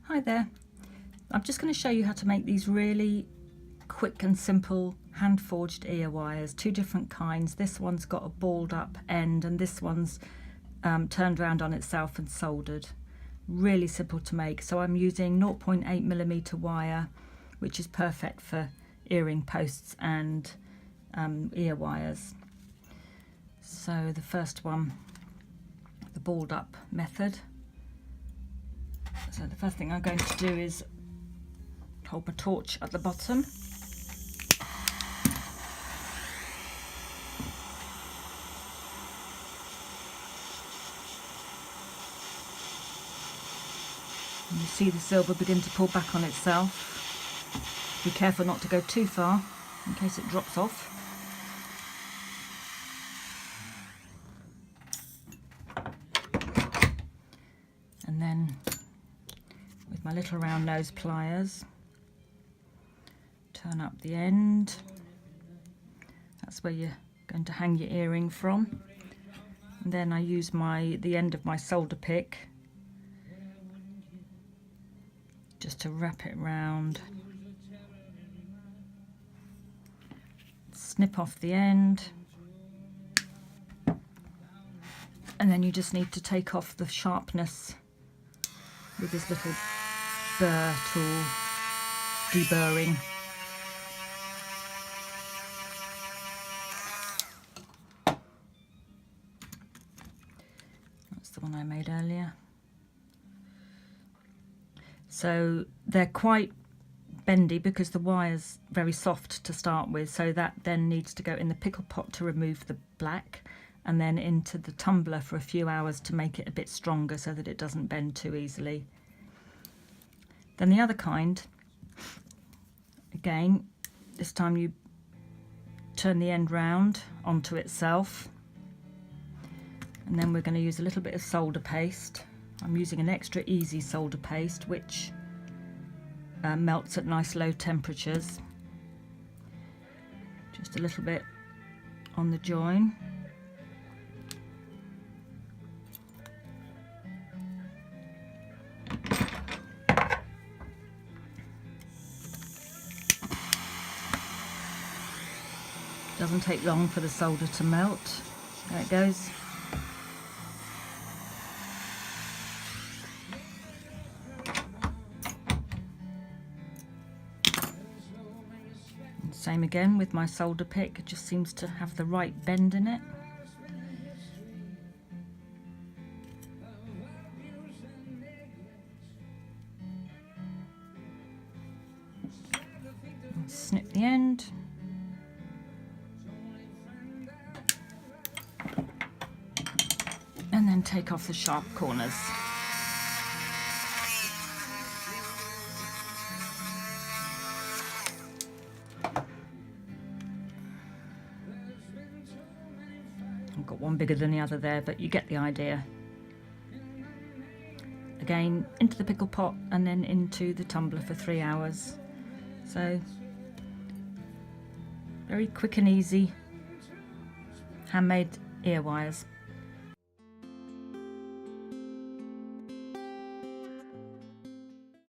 Hi there. I'm just going to show you how to make these really quick and simple hand forged ear wires, two different kinds. This one's got a balled up end and this one's turned around on itself and soldered. Really simple to make. So I'm using 0.8mm wire, which is perfect for earring posts and ear wires. So the first one, the balled up method. So the first thing I'm going to do is hold my torch at the bottom. And you see the silver begin to pull back on itself. Be careful not to go too far in case it drops off. And then with my little round nose pliers, turn up the end. That's where you're going to hang your earring from. And then I use the end of my solder pick just to wrap it round. Snip off the end. And then you just need to take off the sharpness with this little burr tool, deburring. That's the one I made earlier. So they're quite bendy because the wire's very soft to start with, so that then needs to go in the pickle pot to remove the black, and then into the tumbler for a few hours to make it a bit stronger so that it doesn't bend too easily. Then the other kind, again, this time you turn the end round onto itself, and then we're going to use a little bit of solder paste. I'm using an extra easy solder paste which melts at nice low temperatures. Just a little bit on the join. Doesn't take long for the solder to melt. There it goes. And same again with my solder pick, it just seems to have the right bend in it. And snip the end. And then take off the sharp corners. I've got one bigger than the other there, but you get the idea. Again, into the pickle pot and then into the tumbler for 3 hours. So, very quick and easy handmade ear wires.